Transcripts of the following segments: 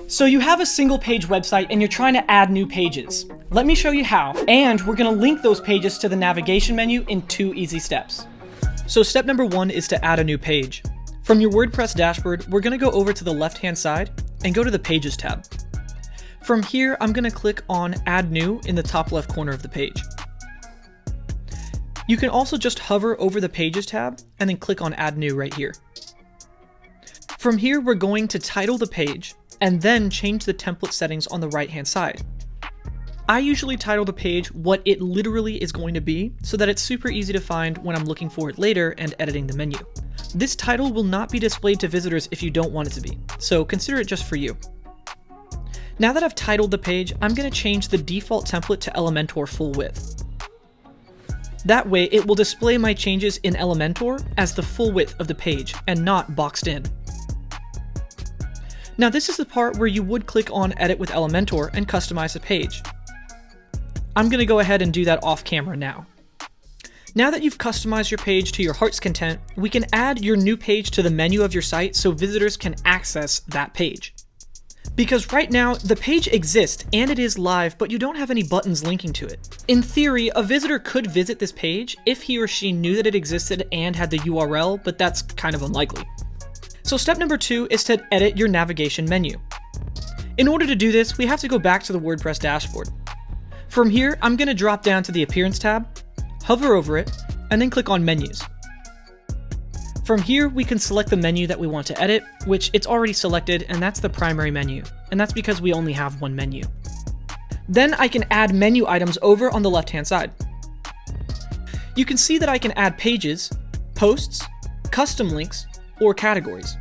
So you have a single page website and you're trying to add new pages. Let me show you how, and we're going to link those pages to the navigation menu in 2 easy steps. So step number 1 is to add a new page. From your WordPress dashboard, we're going to go over to the left-hand side and go to the Pages tab. From here, I'm going to click on Add New in the top left corner of the page. You can also just hover over the Pages tab and then click on Add New right here. From here, we're going to title the page and then change the template settings on the right-hand side. I usually title the page what it literally is going to be so that it's super easy to find when I'm looking for it later and editing the menu. This title will not be displayed to visitors if you don't want it to be, so consider it just for you. Now that I've titled the page, I'm going to change the default template to Elementor full width. That way, it will display my changes in Elementor as the full width of the page and not boxed in. Now this is the part where you would click on Edit with Elementor and customize the page. I'm going to go ahead and do that off camera now. Now that you've customized your page to your heart's content, we can add your new page to the menu of your site so visitors can access that page. Because right now, the page exists and it is live, but you don't have any buttons linking to it. In theory, a visitor could visit this page if he or she knew that it existed and had the URL, but that's kind of unlikely. So step number 2 is to edit your navigation menu. In order to do this, we have to go back to the WordPress dashboard. From here, I'm going to drop down to the Appearance tab, hover over it, and then click on Menus. From here, we can select the menu that we want to edit, which it's already selected, and that's the primary menu, and that's because we only have one menu. Then I can add menu items over on the left-hand side. You can see that I can add pages, posts, custom links, or categories.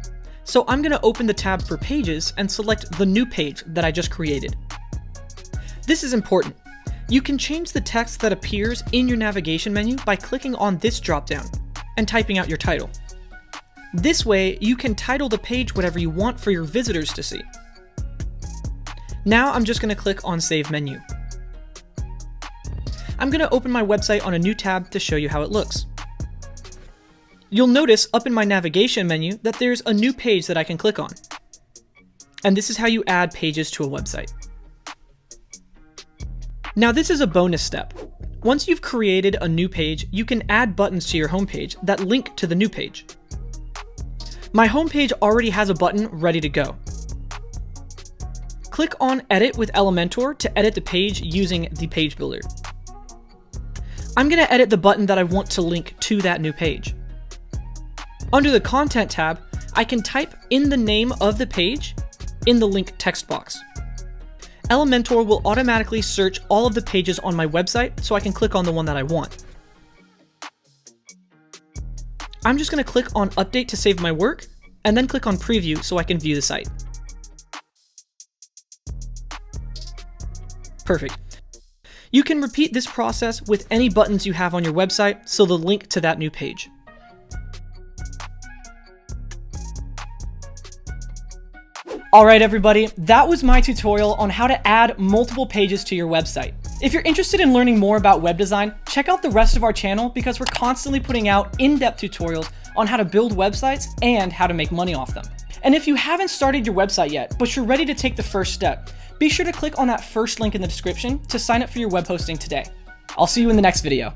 So I'm going to open the tab for Pages and select the new page that I just created. This is important. You can change the text that appears in your navigation menu by clicking on this dropdown and typing out your title. This way, you can title the page whatever you want for your visitors to see. Now I'm just going to click on Save Menu. I'm going to open my website on a new tab to show you how it looks. You'll notice up in my navigation menu that there's a new page that I can click on. And this is how you add pages to a website. Now this is a bonus step. Once you've created a new page, you can add buttons to your homepage that link to the new page. My homepage already has a button ready to go. Click on Edit with Elementor to edit the page using the page builder. I'm going to edit the button that I want to link to that new page. Under the Content tab, I can type in the name of the page in the link text box. Elementor will automatically search all of the pages on my website so I can click on the one that I want. I'm just going to click on Update to save my work, and then click on Preview so I can view the site. Perfect. You can repeat this process with any buttons you have on your website, so they'll link to that new page. Alright everybody, that was my tutorial on how to add multiple pages to your website. If you're interested in learning more about web design, check out the rest of our channel because we're constantly putting out in-depth tutorials on how to build websites and how to make money off them. And if you haven't started your website yet, but you're ready to take the first step, be sure to click on that first link in the description to sign up for your web hosting today. I'll see you in the next video.